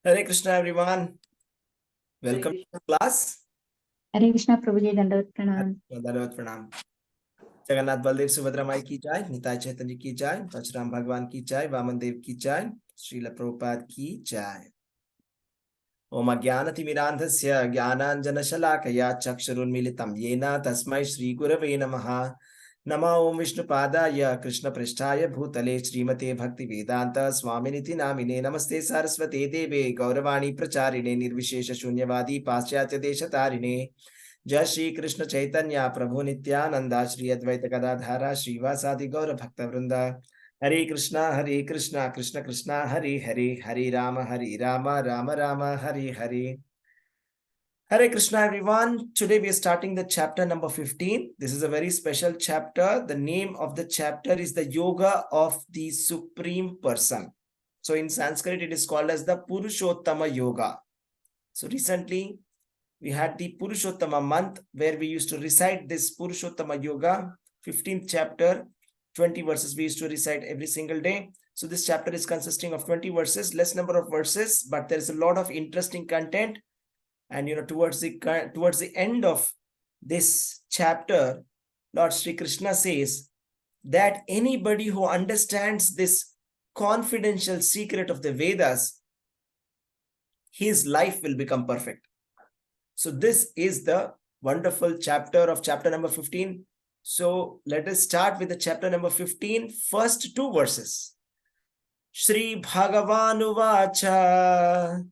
Hare Krishna, everyone. Welcome to class. हरे कृष्णा प्रभु जी, दंडवत प्रणाम। धन्यवाद प्रणाम। जगन्नाथ बलदेव सुभद्रा माई की जय, निताय चैतन्य की जय, परशुराम भगवान की जय, वामन देव की जय, श्रील प्रभुपाद की जय। ओम अज्ञानतिमिरान्धस्य ज्ञानाञ्जनशलाकया चक्षुरुन्मीलितं येन तस्मै श्रीगुरवे नमः। नमो ओम विष्णुपादाय कृष्णपृष्ठाय भूतले श्रीमते भक्तिवेदान्त स्वामिनिति नामिने नमस्ते सरस्वते देवे गौरवाणी प्रचारिणे निर्विशेष शून्यवादी पाश्चात्य देशतारिणे जय श्री कृष्ण चैतन्य प्रभु नित्यानंदा श्री अद्वैत गदाधारा श्रीवासादि गौर भक्त वृंदा हरे Krishna Krishna Krishna Hare Hare Hare Ram Ram Ram Hare Hare. Hare Krishna, everyone. Today we are starting the chapter number 15. This is a very special chapter. The name of the chapter is the Yoga of the Supreme Person. So in Sanskrit, it is called as the Purushottama Yoga. So recently, we had the Purushottama month where we used to recite this Purushottama Yoga, 15th chapter, 20 verses we used to recite every single day. So this chapter is consisting of 20 verses, less number of verses, but there is a lot of interesting content. And towards the end of this chapter, Lord Sri Krishna says that anybody who understands this confidential secret of the Vedas, his life will become perfect. So this is the wonderful chapter of chapter number 15. So let us start with the chapter number 15, first two verses. Shri Bhagavan Uvacha.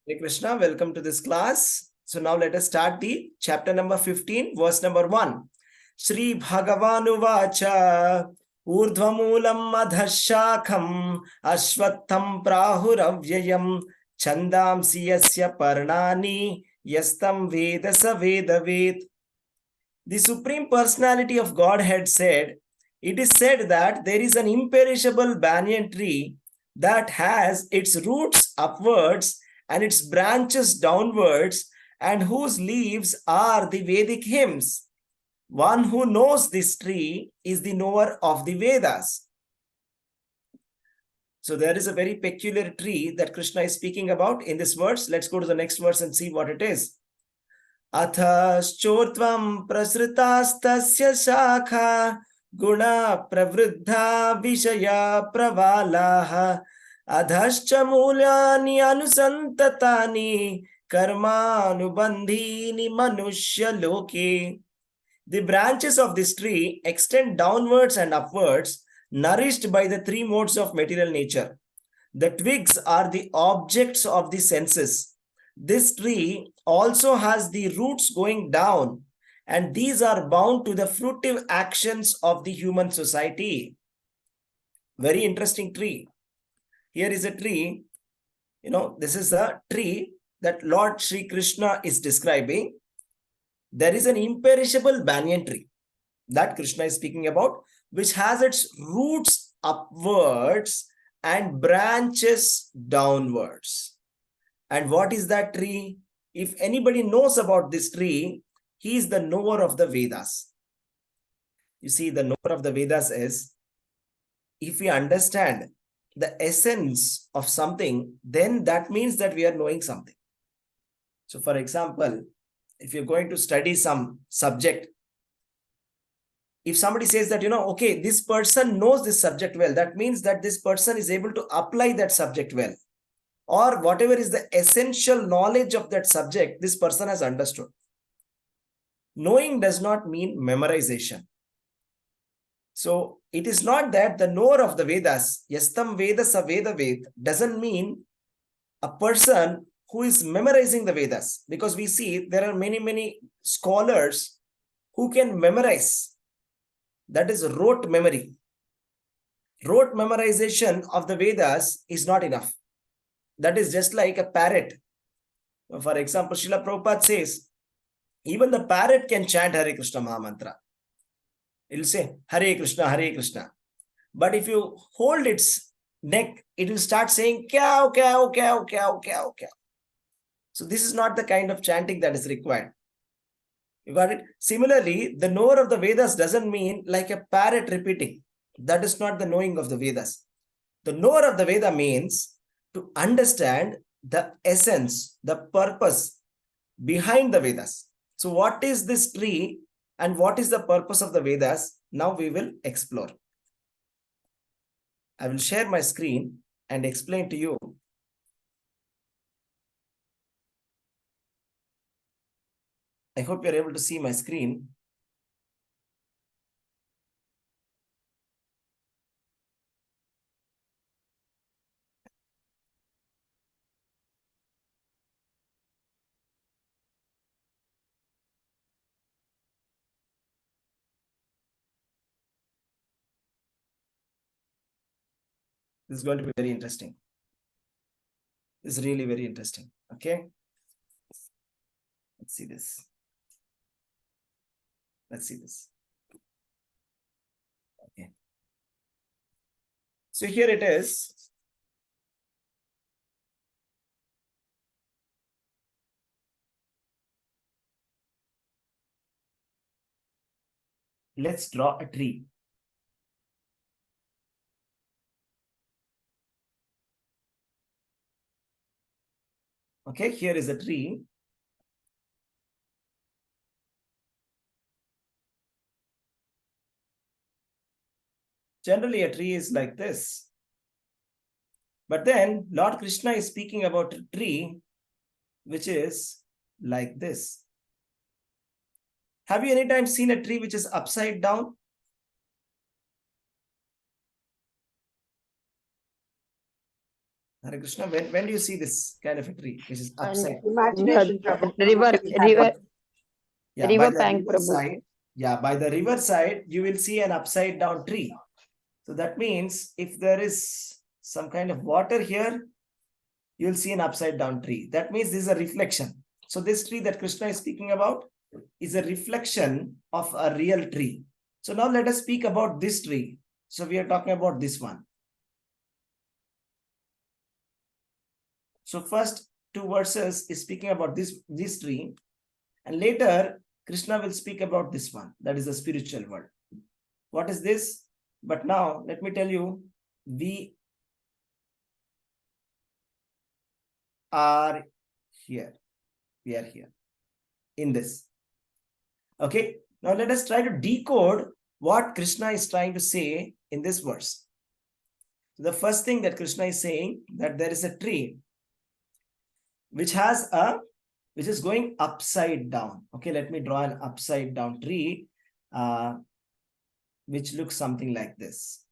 Hare Krishna, welcome to this class. So now let us start the chapter number 15, verse number 1. Shri Bhagavanu Vacha Urdhvamulam Adhashakham Ashwatham Prahuravyayam Chandamsi Yasya Parnani Yastam Veda Savedavet. The Supreme Personality of Godhead said, it is said that there is an imperishable banyan tree that has its roots upwards and its branches downwards, and whose leaves are the Vedic hymns. One who knows this tree is the knower of the Vedas. So there is a very peculiar tree that Krishna is speaking about in this verse. Let's go to the next verse and see what it is. अथश्चोर्त्वं प्रसृतास्तस्य शाखा गुणा प्रवृद्धा विषया प्रवालाः अधश्च मूल्यानि अनुसन्ततानि कर्मानुबन्धीनि मनुष्यलोके. The branches of this tree extend downwards and upwards, nourished by the three modes of material nature. The twigs are the objects of the senses. This tree also has the roots going down, and these are bound to the fruitive actions of the human society. Very interesting tree. Here is a tree. This is a tree that Lord Sri Krishna is describing. There is an imperishable banyan tree that Krishna is speaking about, which has its roots upwards and branches downwards. And what is that tree? If anybody knows about this tree, he is the knower of the Vedas. You see, the knower of the Vedas is, if we understand the essence of something, then that means that we are knowing something. So for example, if you're going to study some subject, if somebody says that, okay, this person knows this subject well, that means that this person is able to apply that subject well. Or whatever is the essential knowledge of that subject, this person has understood. Knowing does not mean memorization. So it is not that the knower of the Vedas, Yastam Veda Sa Veda Ved, doesn't mean a person who is memorizing the Vedas. Because we see there are many scholars who can memorize. That is rote memory. Rote memorization of the Vedas is not enough. That is just like a parrot. For example, Srila Prabhupada says, even the parrot can chant Hare Krishna Mahamantra. It will say Hare Krishna, Hare Krishna. But if you hold its neck, it will start saying Kyao, Kyao, Kyao, Kyao, Kyao, Kyao. So this is not the kind of chanting that is required. You got it? Similarly, the knower of the Vedas doesn't mean like a parrot repeating. That is not the knowing of the Vedas. The knower of the Veda means to understand the essence, the purpose behind the Vedas. So what is this tree and what is the purpose of the Vedas? Now we will explore. I will share my screen and explain to you. I hope you're able to see my screen. This is going to be very interesting. This is really very interesting. Okay. Let's see this. Let's see this. Okay. So here it is. Let's draw a tree. Okay, here is a tree. Generally, a tree is like this. But then Lord Krishna is speaking about a tree which is like this. Have you any time seen a tree which is upside down? Hare Krishna, when do you see this kind of a tree which is upside down? Imagination, Prabhu. Yeah, by the river side. Yeah, by the river side, you will see an upside down tree. So that means if there is some kind of water here, you will see an upside down tree. That means this is a reflection. So this tree that Krishna is speaking about is a reflection of a real tree. So now let us speak about this tree. So we are talking about this one. So first two verses is speaking about this tree, and later Krishna will speak about this one, that is the spiritual world. What is this? But now let me tell you, we are here. We are here in this. Okay. Now let us try to decode what Krishna is trying to say in this verse. So the first thing that Krishna is saying, that there is a tree which is going upside down. Okay, let me draw an upside down tree, which looks something like this.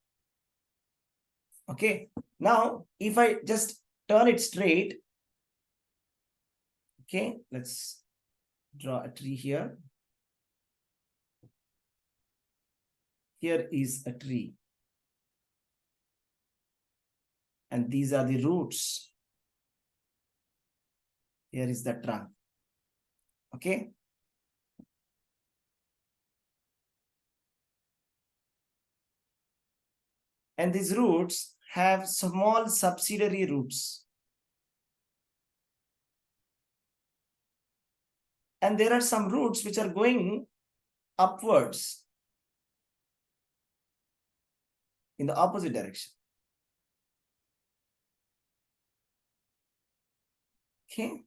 Okay, now if I just turn it straight, okay, let's draw a tree here. Here is a tree. And these are the roots. Here is the trunk. Okay. And these roots have small subsidiary roots. And there are some roots which are going upwards in the opposite direction. Okay.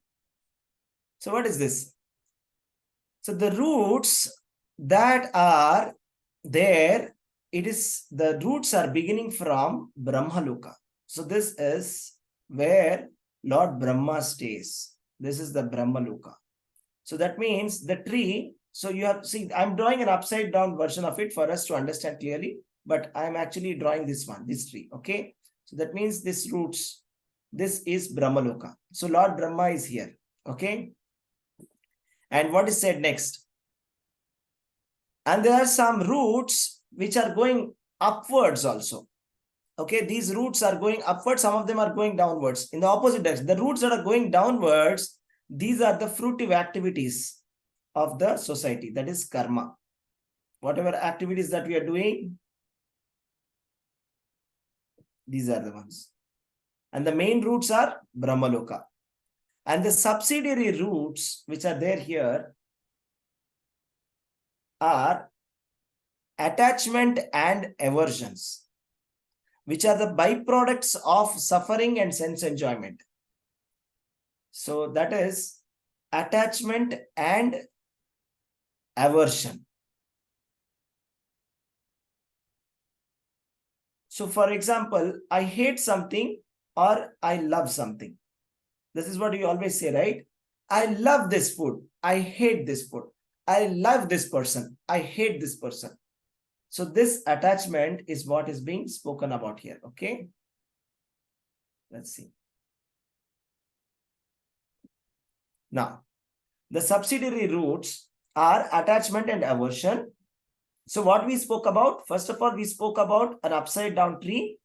So what is this? So the roots that are there, the roots are beginning from Brahmaloka. So this is where Lord Brahma stays. This is the Brahmaloka. So that means the tree, so you have, see, I'm drawing an upside down version of it for us to understand clearly, but I'm actually drawing this one, this tree. Okay. So that means this roots, this is Brahmaloka. So Lord Brahma is here. Okay. And what is said next? And there are some roots which are going upwards also. Okay, these roots are going upwards. Some of them are going downwards in the opposite direction. The roots that are going downwards, these are the fruitive activities of the society. That is karma. Whatever activities that we are doing, these are the ones. And the main roots are Brahmaloka. And the subsidiary roots which are there here, are attachment and aversions, which are the byproducts of suffering and sense enjoyment. So that is attachment and aversion. So for example, I hate something or I love something. This is what you always say, right? I love this food. I hate this food. I love this person. I hate this person. So this attachment is what is being spoken about here. Okay. Let's see. Now, the subsidiary roots are attachment and aversion. So what we spoke about, first of all, we spoke about an upside down tree,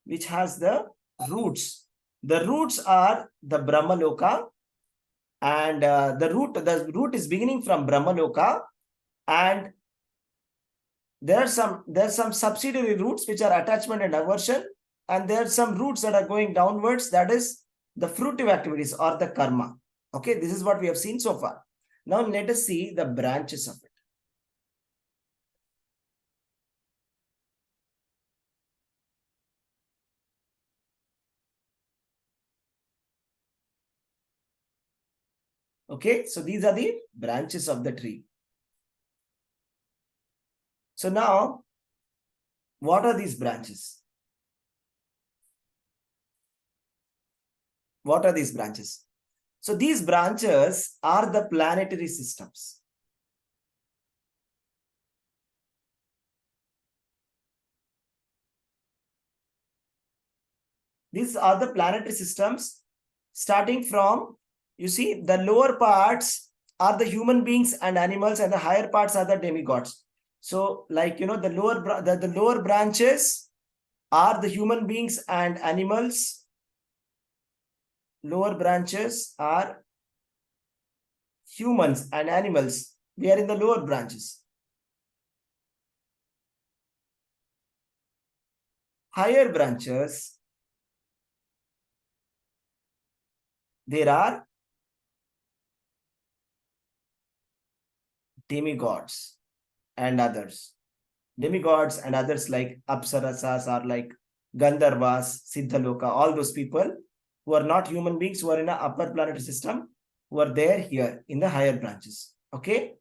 which has the roots. The roots are the Brahmaloka, and the root is beginning from Brahmaloka, and there's some subsidiary roots which are attachment and aversion, and there are some roots that are going downwards, that is the fruitive activities or the karma. Okay, this is what we have seen so far. Now let us see the branches of it. Okay, so these are the branches of the tree. So now, what are these branches? What are these branches? So these branches are the planetary systems. These are the planetary systems starting from, you see, the lower parts are the human beings and animals, and the higher parts are the demigods. So like, you know, the lower branches are the human beings and animals. Lower branches are humans and animals. We are in the lower branches. Higher branches, there are demigods and others. Demigods and others like Apsarasas or like Gandharvas, Siddhaloka, all those people who are not human beings, who are in an upper planetary system, who are there here in the higher branches. Okay.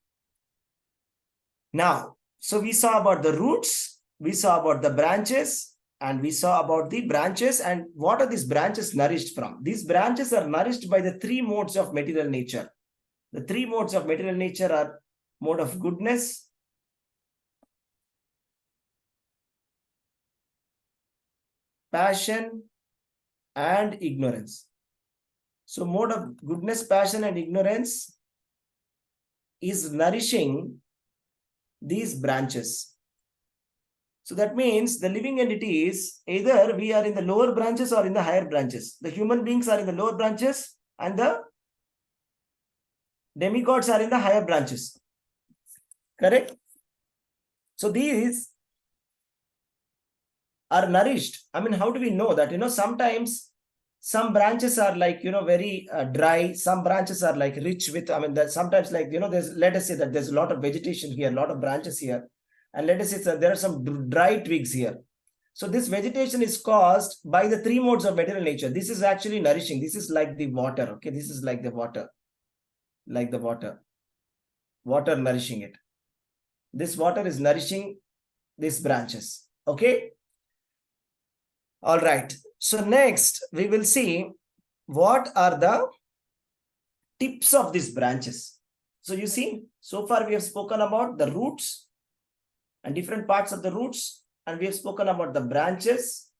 Now, so we saw about the roots, we saw about the branches, and we saw about the branches and what are these branches nourished from. These branches are nourished by the three modes of material nature. The three modes of material nature are mode of goodness, passion, and ignorance. So mode of goodness, passion, and ignorance is nourishing these branches. So that means the living entities, either we are in the lower branches or in the higher branches. The human beings are in the lower branches and the demigods are in the higher branches. Correct? So these are nourished. I mean, how do we know that? You know, sometimes some branches are like, you know, very dry. Some branches are like rich with, I mean, that sometimes like, you know, there's, let us say that there's a lot of vegetation here, a lot of branches here. And let us say that there are some dry twigs here. So this vegetation is caused by the three modes of material nature. This is actually nourishing. This is like the water. Okay. This is like the water, water nourishing it. This water is nourishing these branches. Okay. All right. So next we will see what are the tips of these branches. So you see, so far we have spoken about the roots and different parts of the roots, and we have spoken about the branches,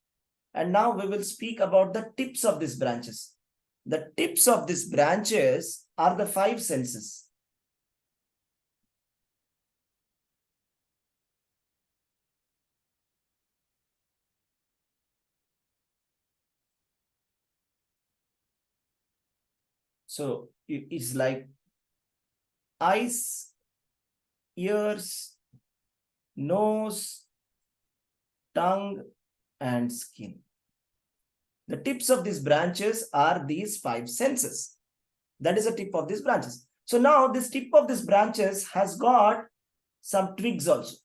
and now we will speak about the tips of these branches. The tips of these branches are the five senses. So it's like eyes, ears, nose, tongue, and skin. The tips of these branches are these five senses. That is the tip of these branches. So now this tip of these branches has got some twigs also.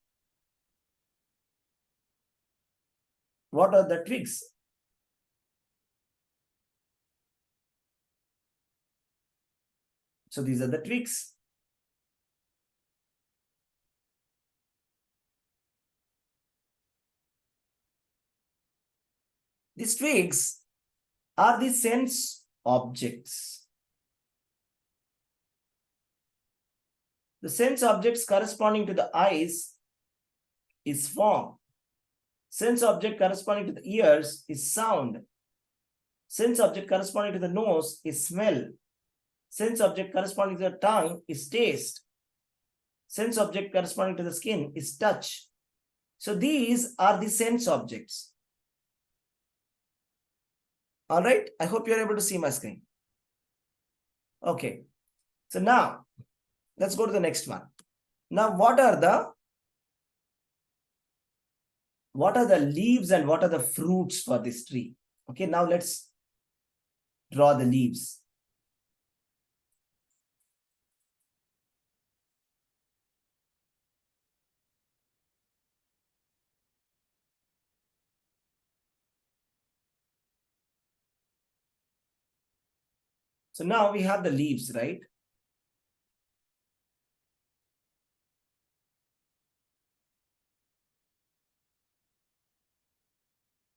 What are the twigs? So these are the twigs. These twigs are the sense objects. The sense objects corresponding to the eyes is form. Sense object corresponding to the ears is sound. Sense object corresponding to the nose is smell. Sense object corresponding to the tongue is taste. Sense object corresponding to the skin is touch. So these are the sense objects. All right. I hope you're able to see my screen. Okay. So now let's go to the next one. Now, what are the leaves and what are the fruits for this tree? Okay, now let's draw the leaves. So now we have the leaves, right?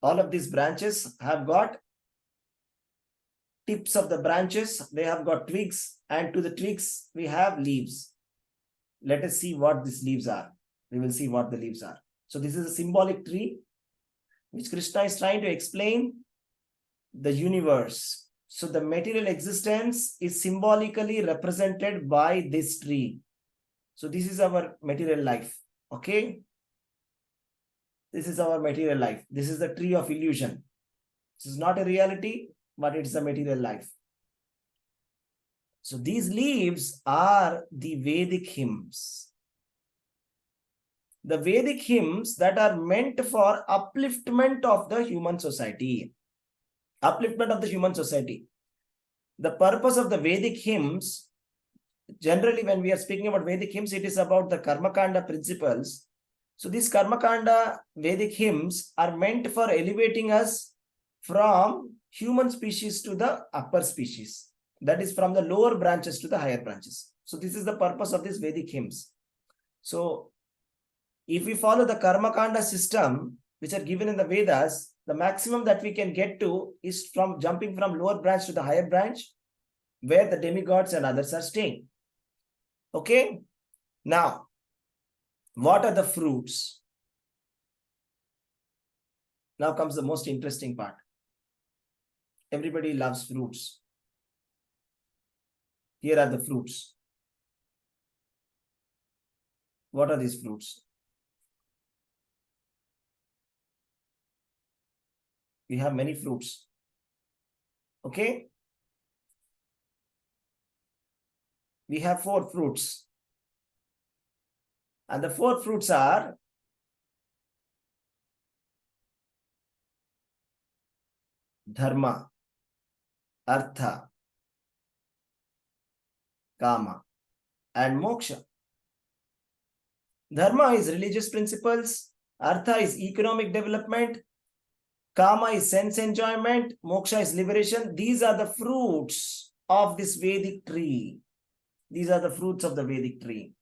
All of these branches have got tips of the branches. They have got twigs, and to the twigs we have leaves. Let us see what these leaves are. We will see what the leaves are. So this is a symbolic tree which Krishna is trying to explain the universe. So the material existence is symbolically represented by this tree. So this is our material life. Okay. This is our material life. This is the tree of illusion. This is not a reality, but it's a material life. So these leaves are the Vedic hymns. The Vedic hymns that are meant for upliftment of the human society. Upliftment of the human society. The purpose of the Vedic hymns, generally when we are speaking about Vedic hymns, it is about the Karmakanda principles. So these Karmakanda Vedic hymns are meant for elevating us from human species to the upper species. That is from the lower branches to the higher branches. So this is the purpose of these Vedic hymns. So if we follow the Karmakanda system, which are given in the Vedas, the maximum that we can get to is from jumping from lower branch to the higher branch, where the demigods and others are staying. Okay. Now, what are the fruits? Now comes the most interesting part. Everybody loves fruits. Here are the fruits. What are these fruits? We have many fruits. Okay. We have 4 fruits. And the 4 fruits are dharma, artha, kama, and moksha. Dharma is religious principles, artha is economic development, kama is sense enjoyment, moksha is liberation. These are the fruits of this Vedic tree. These are the fruits of the Vedic tree.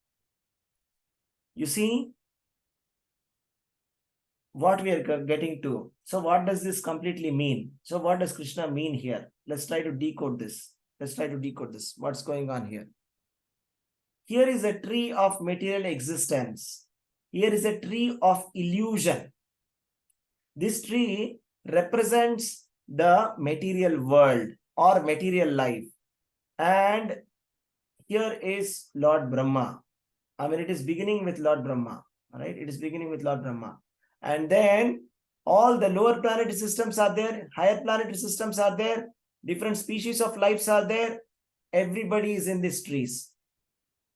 You see what we are getting to. So what does this completely mean? So what does Krishna mean here? Let's try to decode this. What's going on here? Here is a tree of material existence. Here is a tree of illusion. This tree represents the material world or material life. And here is Lord Brahma. I mean, it is beginning with Lord Brahma. All right, it is beginning with Lord Brahma. And then all the lower planetary systems are there, higher planetary systems are there, different species of lives are there. Everybody is in these trees.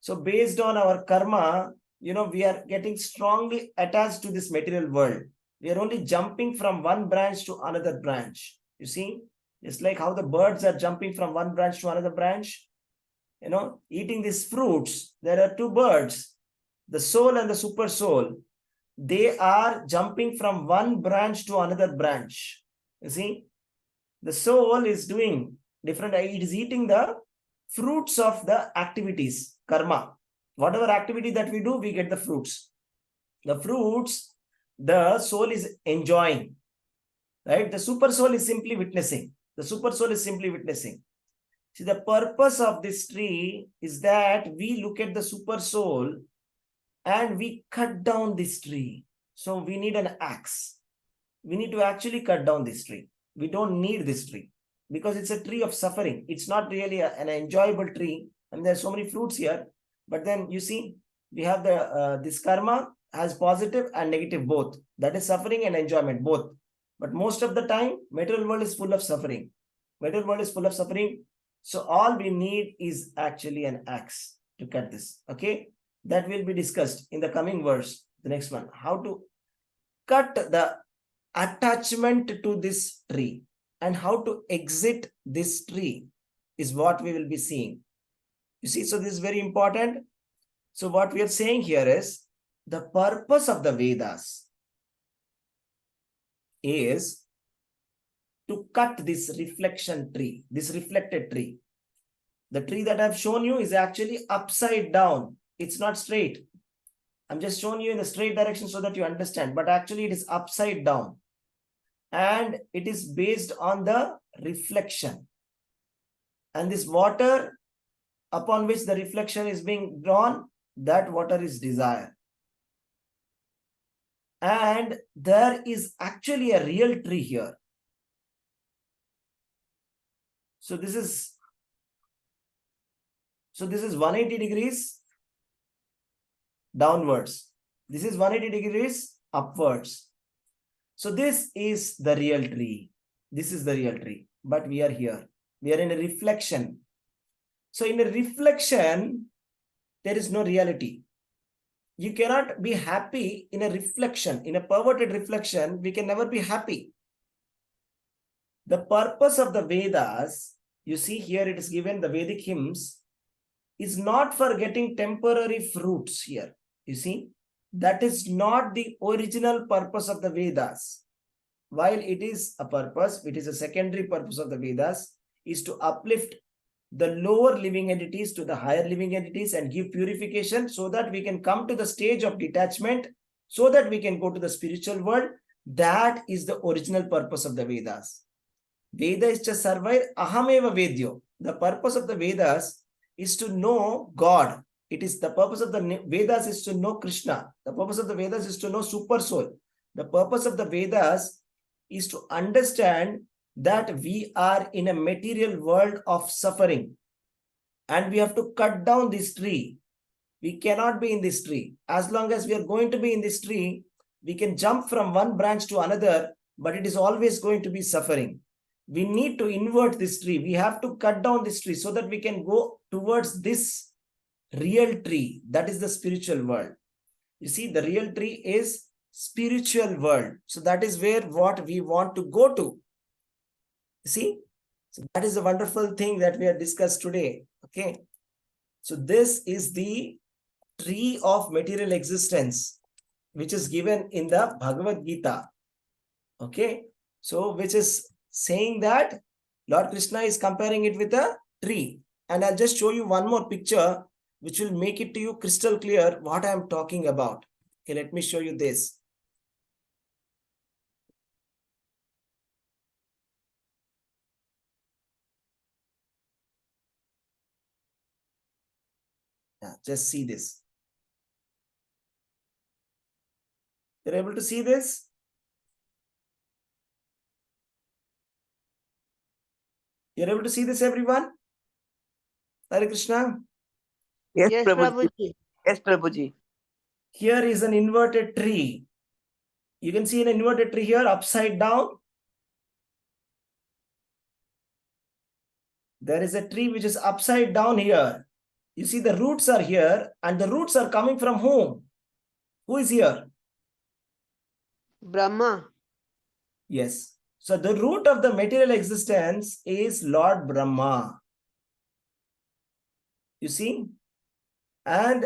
So based on our karma, we are getting strongly attached to this material world. We are only jumping from one branch to another branch. You see, it's like how the birds are jumping from one branch to another branch. Eating these fruits. There are 2 birds. the soul and the super soul, they are jumping from one branch to another branch. You see, the soul is doing different, it is eating the fruits of the activities, karma. Whatever activity that we do, we get the fruits. The fruits, the soul is enjoying, right? The super soul is simply witnessing. The super soul is simply witnessing. See, the purpose of this tree is that we look at the super soul and we cut down this tree. So we need an axe. We need to actually cut down this tree. We don't need this tree because it's a tree of suffering. It's not really an enjoyable tree. And there's so many fruits here. But then you see, we have the this karma has positive and negative both. That is suffering and enjoyment both. But most of the time, material world is full of suffering. Material world is full of suffering. So all we need is actually an axe to cut this. Okay, that will be discussed in the coming verse. The next one, how to cut the attachment to this tree and how to exit this tree is what we will be seeing. You see, so this is very important. So what we are saying here is the purpose of the Vedas is to cut this reflection tree, this reflected tree. The tree that I've shown you is actually upside down. It's not straight. I'm just showing you in the straight direction so that you understand, but actually it is upside down. And it is based on the reflection. And this water upon which the reflection is being drawn, that water is desire. And there is actually a real tree here. So this is 180 degrees downwards. This is 180 degrees upwards. So this is the real tree. This is the real tree. But we are here. We are in a reflection. So in a reflection, there is no reality. You cannot be happy in a reflection. In a perverted reflection, we can never be happy. The purpose of the Vedas, you see here it is given, the Vedic hymns, is not for getting temporary fruits here. You see, that is not the original purpose of the Vedas. While it is a purpose, it is a secondary purpose of the Vedas, is to uplift the lower living entities to the higher living entities and give purification so that we can come to the stage of detachment, so that we can go to the spiritual world. That is the original purpose of the Vedas. Veda is to survive ahameva vedyo. The purpose of the Vedas is to know God. It is the purpose of the Vedas is to know Krishna. The purpose of the Vedas is to know super soul. The purpose of the Vedas is to understand that we are in a material world of suffering and we have to cut down this tree. We cannot be in this tree. As long as we are going to be in this tree, we can jump from one branch to another, but it is always going to be suffering. We need to invert this tree. We have to cut down this tree so that we can go towards this real tree. That is the spiritual world. You see, the real tree is spiritual world. So that is where what we want to go to. You see, so that is a wonderful thing that we have discussed today. Okay. So this is the tree of material existence, which is given in the Bhagavad Gita. Okay. So which is saying that Lord Krishna is comparing it with a tree. And I'll just show you one more picture, which will make it to you crystal clear what I'm talking about. Okay, let me show you this. Yeah, just see this. You're able to see this? You're able to see this, everyone? Hare Krishna. Yes, Yes, Prabhuji. Prabhuji. Yes, Prabhuji. Here is an inverted tree. You can see an inverted tree here, upside down. There is a tree which is upside down here. You see the roots are here and the roots are coming from whom? Who is here? Brahma. Yes. So the root of the material existence is Lord Brahma. You see? And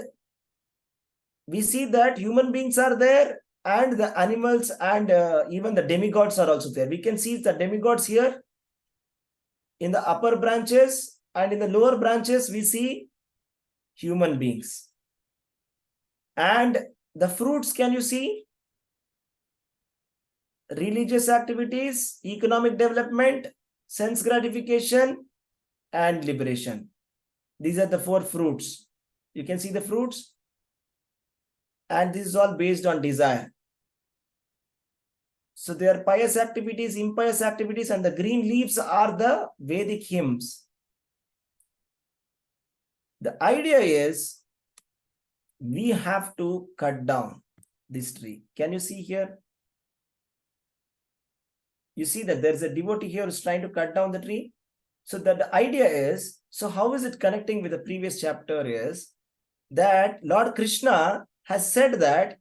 we see that human beings are there and the animals and even the demigods are also there. We can see the demigods here in the upper branches, and in the lower branches we see human beings. And the fruits, can you see? Religious activities, economic development, sense gratification, and liberation. These are the 4 fruits. You can see the fruits. And this is all based on desire. So there are pious activities, impious activities, and the green leaves are the Vedic hymns. The idea is we have to cut down this tree. Can you see here? You see that there's a devotee here who's trying to cut down the tree. So that the idea is, so how is it connecting with the previous chapter is that Lord Krishna has said that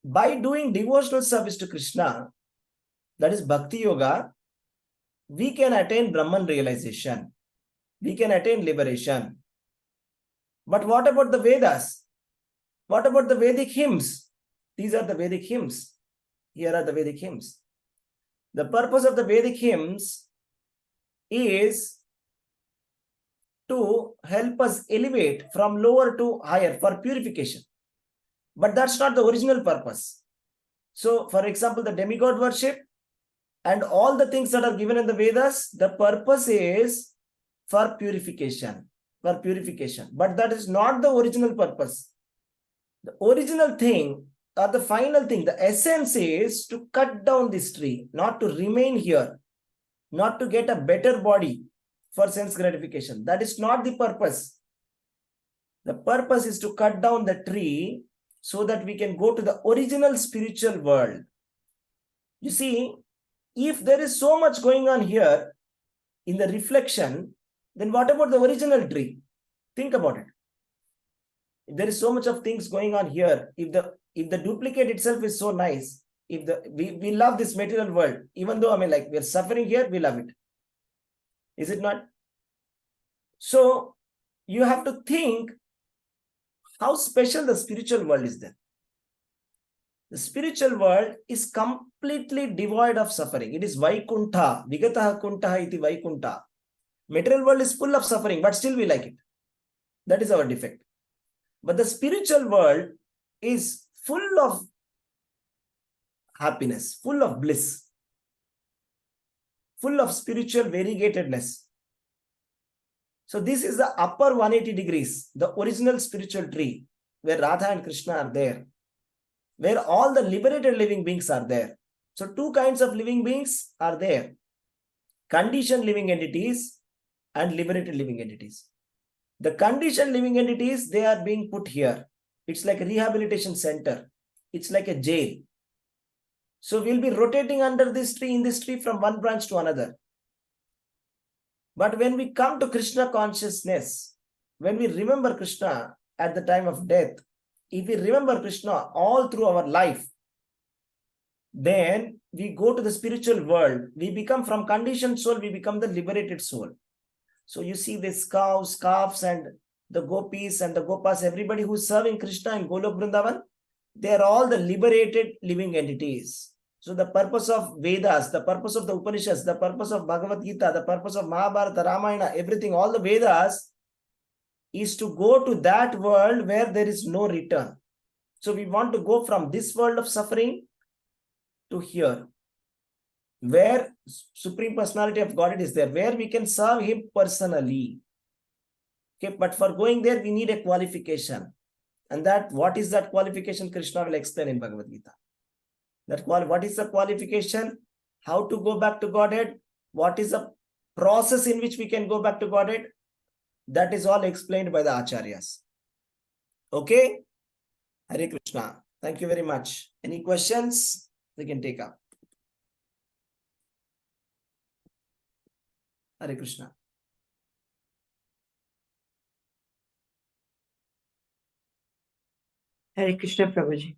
by doing devotional service to Krishna, that is Bhakti Yoga, we can attain Brahman realization. We can attain liberation. But what about the Vedas? What about the Vedic hymns? These are the Vedic hymns. Here are the Vedic hymns. The purpose of the Vedic hymns is to help us elevate from lower to higher for purification. But that's not the original purpose. So, for example, the demigod worship and all the things that are given in the Vedas, the purpose is for purification. But that is not the original purpose. The original thing or the final thing, the essence is to cut down this tree, not to remain here, not to get a better body for sense gratification. That is not the purpose. The purpose is to cut down the tree so that we can go to the original spiritual world. You see, if there is so much going on here in the reflection, then what about the original tree? Think about it. If there is so much of things going on here, if the duplicate itself is so nice, we love this material world, even though we're suffering here, we love it. Is it not? So you have to think how special the spiritual world is then. The spiritual world is completely devoid of suffering. It is Vaikuntha. Vigataha kuntaha iti Vaikuntha. Material world is full of suffering, but still we like it. That is our defect. But the spiritual world is full of happiness, full of bliss, full of spiritual variegatedness. So this is the upper 180 degrees, the original spiritual tree, where Radha and Krishna are there, where all the liberated living beings are there. So 2 kinds of living beings are there: conditioned living entities and liberated living entities. The conditioned living entities, they are being put here. It's like a rehabilitation center. It's like a jail. So we'll be rotating under this tree, in this tree, from one branch to another. But when we come to Krishna consciousness, when we remember Krishna at the time of death, if we remember Krishna all through our life, then we go to the spiritual world. We become, from conditioned soul, we become the liberated soul. So you see these cows, calves, and the gopis and the gopas, everybody who's serving Krishna in Golok Vrindavan, they are all the liberated living entities. So the purpose of Vedas, the purpose of the Upanishads, the purpose of Bhagavad Gita, the purpose of Mahabharata, Ramayana, everything, all the Vedas is to go to that world where there is no return. So we want to go from this world of suffering to here, where Supreme Personality of Godhead is there, where we can serve Him personally. Okay, but for going there, we need a qualification. And that, what is that qualification? Krishna will explain in Bhagavad Gita. What is the qualification? How to go back to Godhead? What is the process in which we can go back to Godhead? That is all explained by the Acharyas. Okay? Hare Krishna. Thank you very much. Any questions? We can take up. Hare Krishna. Hare Krishna, Prabhuji.